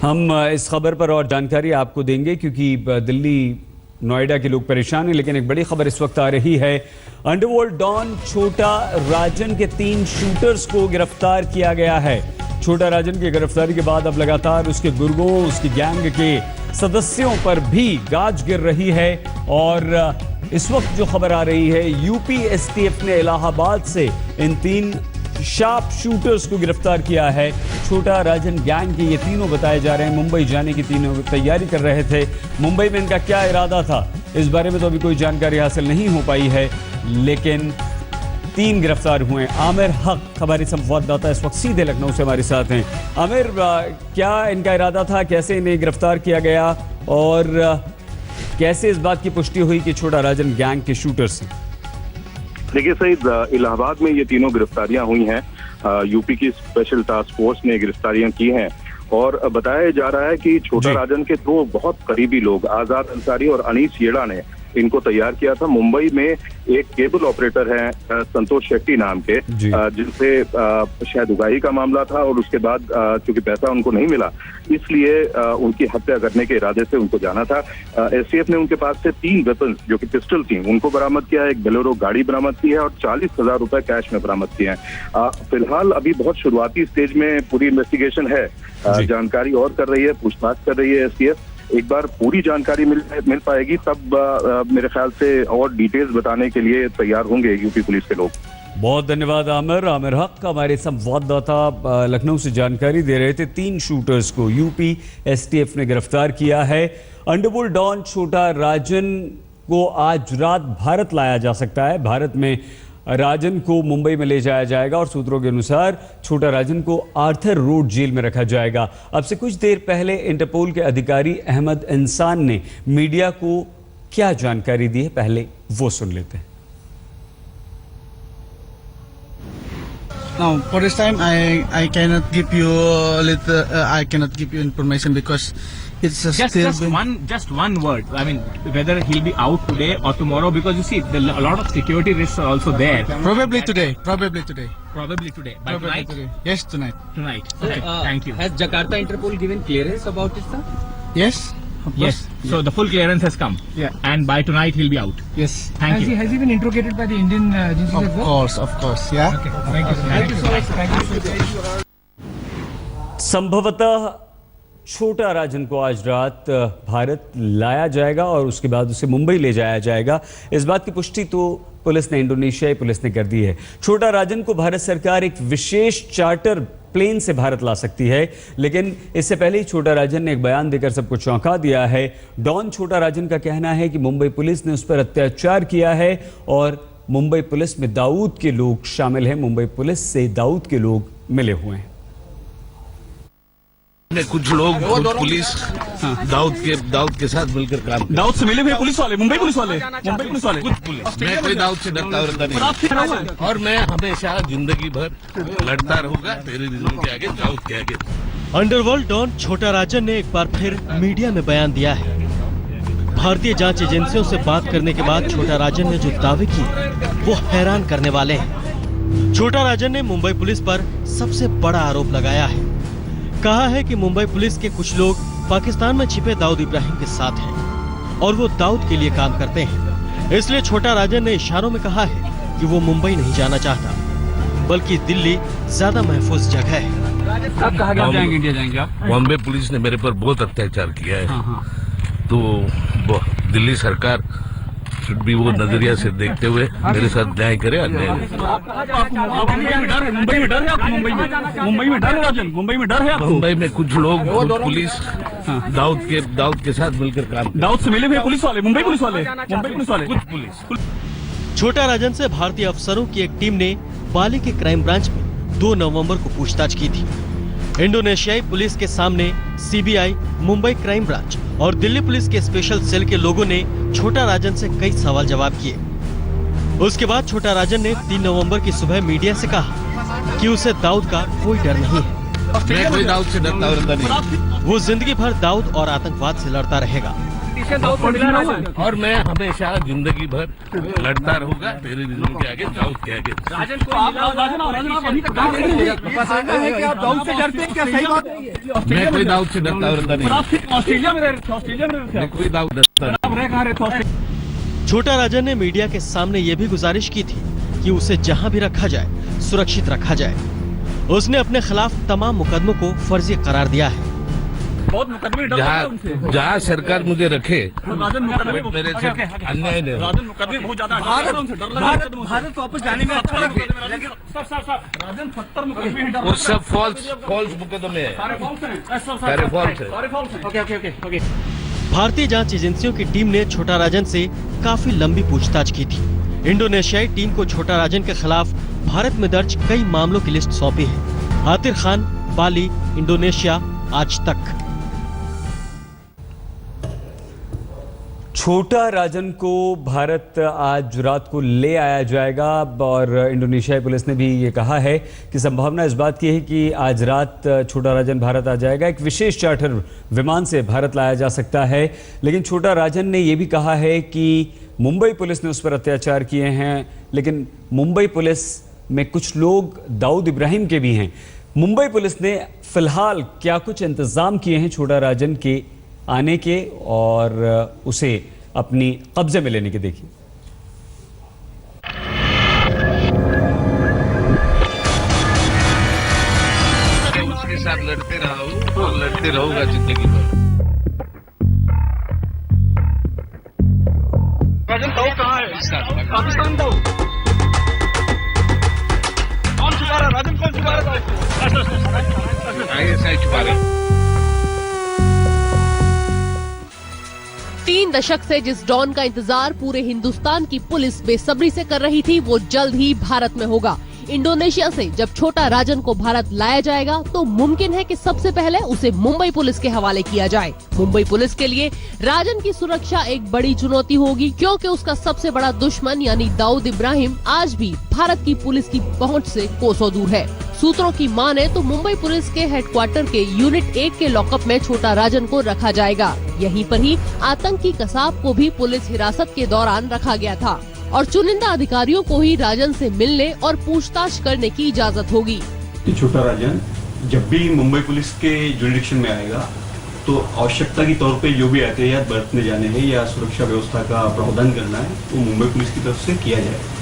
हम इस खबर पर और जानकारी आपको देंगे क्योंकि दिल्ली नोएडा के लोग परेशान हैं, लेकिन एक बड़ी खबर इस वक्त आ रही है। अंडरवर्ल्ड डॉन छोटा राजन के 3 शूटर्स को गिरफ्तार किया गया है। छोटा राजन की गिरफ्तारी के बाद अब लगातार उसके गुर्गों, उसकी गैंग के सदस्यों पर भी गाज गिर रही है। और इस वक्त जो खबर आ रही है, यूपी एसटीएफ ने इलाहाबाद से इन 3 शार्प शूटर्स को गिरफ्तार किया है। छोटा राजन गैंग के ये तीनों बताए जा रहे हैं मुंबई जाने की तीनों तैयारी कर रहे थे। मुंबई में इनका क्या इरादा था, इस बारे में तो अभी कोई जानकारी हासिल नहीं हो पाई है, लेकिन 3 गिरफ्तार हुए। आमिर हक हमारे संवाददाता इस वक्त सीधे लखनऊ से हमारे साथ हैं। आमिर, क्या इनका इरादा था, कैसे इन्हें गिरफ्तार किया गया और कैसे इस बात की पुष्टि हुई कि छोटा राजन गैंग के शूटर्स हैं? देखिए सईद, इलाहाबाद में ये तीनों गिरफ्तारियां हुई हैं। यूपी की स्पेशल टास्क फोर्स ने गिरफ्तारियां की हैं और बताया जा रहा है कि छोटा राजन के 2 बहुत करीबी लोग आजाद अंसारी और अनीस येड़ा ने इनको तैयार किया था। मुंबई में एक केबल ऑपरेटर है संतोष शेट्टी नाम के, जिनसे शायद उगाही का मामला था और उसके बाद चूंकि पैसा उनको नहीं मिला, इसलिए उनकी हत्या करने के इरादे से उनको जाना था। एसटीएफ ने उनके पास से 3 वेपन जो कि पिस्टल थी उनको बरामद किया है, एक बोलेरो गाड़ी बरामद की है और 40,000 रुपए कैश में बरामद किए हैं। फिलहाल अभी बहुत शुरुआती स्टेज में पूरी इन्वेस्टिगेशन है, जानकारी और कर रही है, पूछताछ कर रही है एसटीएफ। एक बार पूरी जानकारी मिल पाएगी तब मेरे ख्याल से और डिटेल्स बताने के लिए तैयार होंगे यूपी पुलिस के लोग। बहुत धन्यवाद आमिर। आमिर हक हमारे संवाददाता लखनऊ से जानकारी दे रहे थे। 3 शूटर्स को यूपी एसटीएफ ने गिरफ्तार किया है। अंडरवर्ल्ड डॉन छोटा राजन को आज रात भारत लाया जा सकता है। भारत में राजन को मुंबई में ले जाया जाएगा और सूत्रों के अनुसार छोटा राजन को आर्थर रोड जेल में रखा जाएगा। अब से कुछ देर पहले इंटरपोल के अधिकारी अहमद इंसान ने मीडिया को क्या जानकारी दी है, पहले वो सुन लेते हैं। Now, for this time, I cannot give you I cannot give you information because it's just one word. I mean, whether he'll be out today or tomorrow, because you see, a lot of security risks are also there. Probably today. Probably today. Probably today. By tonight? Today. Yes, tonight. Tonight. Okay. Thank you. Has Jakarta Interpol given clearance about it, sir? Yes. Of Yes. course. So the full clearance has come. Yeah. And by tonight he'll be out. Yes. Thank you. Has he been interrogated by the Indian agencies as well? Of course. Yeah. Okay. Thank you. Thank you so much. Thank you. संभवतः छोटा राजन को आज रात भारत लाया जाएगा और उसके बाद उसे मुंबई ले जाया जाएगा। इस बात की पुष्टि तो पुलिस ने, इंडोनेशियाई पुलिस ने कर दी है। छोटा राजन को भारत सरकार एक विशेष चार्टर प्लेन से भारत ला सकती है, लेकिन इससे पहले ही छोटा राजन ने एक बयान देकर सबको चौंका दिया है। डॉन छोटा राजन का कहना है कि मुंबई पुलिस ने उस पर अत्याचार किया है और मुंबई पुलिस में दाऊद के लोग शामिल हैं। मुंबई पुलिस से दाऊद के लोग मिले हुए हैं। कुछ लोग पुलिस दाऊद के साथ मिलकर काम, दाऊद से मिले हुए पुलिस वाले, मुंबई पुलिस वाले, कुछ पुलिस। मैं कोई दाऊद से डरता नहीं और मैं हमेशा जिंदगी भर लड़ता रहूंगा टेररिज्म के आगे, दाऊद के आगे। अंडरवर्ल्ड डॉन छोटा राजन ने एक बार फिर मीडिया में बयान दिया है। भारतीय जांच एजेंसियों से बात करने के बाद छोटा राजन ने जो दावे किए वो हैरान करने वाले हैं। छोटा राजन ने मुंबई पुलिस पर सबसे बड़ा आरोप लगाया है। कहा है कि मुंबई पुलिस के कुछ लोग पाकिस्तान में छिपे दाऊद इब्राहिम के साथ हैं और वो दाऊद के लिए काम करते हैं। इसलिए छोटा राजन ने इशारों में कहा है कि वो मुंबई नहीं जाना चाहता, बल्कि दिल्ली ज्यादा महफूज जगह है। अब कहा गया जाएंगे, इंडिया जाएंगे आप? बॉम्बे पुलिस ने मेरे पर बहुत अत्याचार किया है, तो दिल्ली सरकार भी वो नजरिया से देखते हुए मेरे साथ न्याय करे। मुंबई में डर है? मुंबई में डर है आपको? मुंबई में डर है राजन? मुंबई में डर है आपको? मुंबई में कुछ लोग पुलिस दाऊद के साथ मिलकर काम, दाऊद से मिले हुए पुलिस वाले, मुंबई पुलिस वाले, कुछ पुलिस। छोटा राजन से भारतीय अफसरों की एक टीम ने बाली के क्राइम ब्रांच में 2 नवंबर को पूछताछ की थी। इंडोनेशियाई पुलिस के सामने सीबीआई, मुंबई क्राइम ब्रांच और दिल्ली पुलिस के स्पेशल सेल के लोगों ने छोटा राजन से कई सवाल जवाब किए। उसके बाद छोटा राजन ने 3 नवंबर की सुबह मीडिया से कहा कि उसे दाऊद का कोई डर नहीं है। मैं कोई दाऊद से डरता नहीं। वो जिंदगी भर दाऊद और आतंकवाद से लड़ता रहेगा। और मैं हमेशा जिंदगी भर लड़ता रहूंगा टेररिज्म के आगे, दाऊद के आगे। मैं कोई दाऊद से डरता नहीं, कोई दाऊद डरता। छोटा राजन ने मीडिया के सामने ये भी गुजारिश की थी कि उसे जहां भी रखा जाए सुरक्षित रखा जाए। उसने अपने खिलाफ तमाम मुकदमों को फर्जी करार दिया है। जहाँ सरकार मुझे रखे मेरे से अन्याय नहीं। भारत वापस जाने में वो सब फॉल्स मुकदमे हैं, सारे फॉल्स है। भारतीय जांच एजेंसियों की टीम ने छोटा राजन से काफी लंबी पूछताछ की थी। इंडोनेशियाई टीम को छोटा राजन के खिलाफ भारत में दर्ज कई मामलों की लिस्ट सौंपी है। आतिर खान, बाली, इंडोनेशिया, आज तक। छोटा राजन को भारत आज रात को ले आया जाएगा और इंडोनेशियाई पुलिस ने भी ये कहा है कि संभावना इस बात की है कि आज रात छोटा राजन भारत आ जाएगा। एक विशेष चार्टर विमान से भारत लाया जा सकता है। लेकिन छोटा राजन ने ये भी कहा है कि मुंबई पुलिस ने उस पर अत्याचार किए हैं, लेकिन मुंबई पुलिस में कुछ लोग दाऊद इब्राहिम के भी हैं। मुंबई पुलिस ने फिलहाल क्या कुछ इंतजाम किए हैं छोटा राजन के आने के और उसे अपनी कब्जे में लेने के, देखिए। उसके साथ लड़ते रहा हूँ और लड़ते रहूंगा जिंदगी भर। राजन दाऊद कहाँ है? पाकिस्तान दाऊद कौन छुपा रहा? राजन कौन छुपा रहा? ISI छुपा रहे। 3 दशक से जिस डॉन का इंतजार पूरे हिंदुस्तान की पुलिस बेसब्री से कर रही थी, वो जल्द ही भारत में होगा। इंडोनेशिया से जब छोटा राजन को भारत लाया जाएगा तो मुमकिन है कि सबसे पहले उसे मुंबई पुलिस के हवाले किया जाए। मुंबई पुलिस के लिए राजन की सुरक्षा एक बड़ी चुनौती होगी, क्योंकि उसका सबसे बड़ा दुश्मन यानी दाऊद इब्राहिम आज भी भारत की पुलिस की पहुंच से कोसों दूर है। सूत्रों की माने तो मुंबई पुलिस के हेडक्वार्टर के यूनिट 1 के लॉकअप में छोटा राजन को रखा जाएगा। यहीं पर ही आतंकी कसाब को भी पुलिस हिरासत के दौरान रखा गया था और चुनिंदा अधिकारियों को ही राजन से मिलने और पूछताछ करने की इजाजत होगी। छोटा राजन जब भी मुंबई पुलिस के जुरिडिक्शन में आएगा तो आवश्यकता के तौर पे जो भी एहतियात बरतने जाने हैं या सुरक्षा व्यवस्था का प्रावधान करना है वो मुंबई पुलिस की तरफ से किया जाएगा।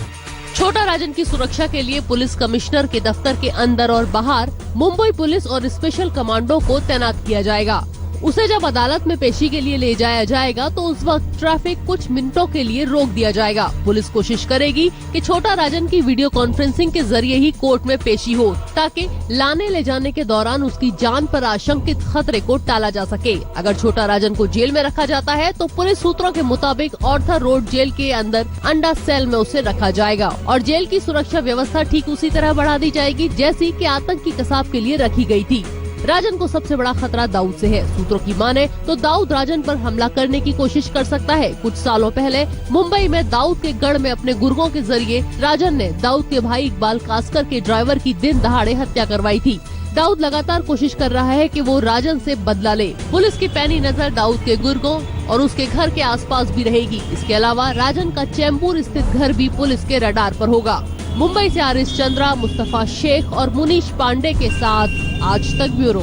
छोटा राजन की सुरक्षा के लिए पुलिस कमिश्नर के दफ्तर के अंदर और बाहर मुंबई पुलिस और स्पेशल कमांडो को तैनात किया जाएगा। उसे जब अदालत में पेशी के लिए ले जाया जाएगा तो उस वक्त ट्रैफिक कुछ मिनटों के लिए रोक दिया जाएगा। पुलिस कोशिश करेगी कि छोटा राजन की वीडियो कॉन्फ्रेंसिंग के जरिए ही कोर्ट में पेशी हो, ताकि लाने ले जाने के दौरान उसकी जान पर आशंकित खतरे को टाला जा सके। अगर छोटा राजन को जेल में रखा जाता है तो पुलिस सूत्रों के मुताबिक ऑर्थर रोड जेल के अंदर अंडा सेल में उसे रखा जाएगा और जेल की सुरक्षा व्यवस्था ठीक उसी तरह बढ़ा दी जाएगी जैसी कि आतंकी कसाब के लिए रखी गई थी। राजन को सबसे बड़ा खतरा दाऊद से है। सूत्रों की माने तो दाऊद राजन पर हमला करने की कोशिश कर सकता है। कुछ सालों पहले मुंबई में दाऊद के गढ़ में अपने गुर्गों के जरिए राजन ने दाऊद के भाई इकबाल कासकर के ड्राइवर की दिन दहाड़े हत्या करवाई थी। दाऊद लगातार कोशिश कर रहा है कि वो राजन से बदला ले। पुलिस की पैनी नजर दाऊद के गुर्गों और उसके घर के आसपास भी रहेगी। इसके अलावा राजन का चैम्बूर स्थित घर भी पुलिस के रडार पर होगा। मुंबई से आरिस चंद्रा, मुस्तफा शेख और मुनीश पांडे के साथ आज तक ब्यूरो।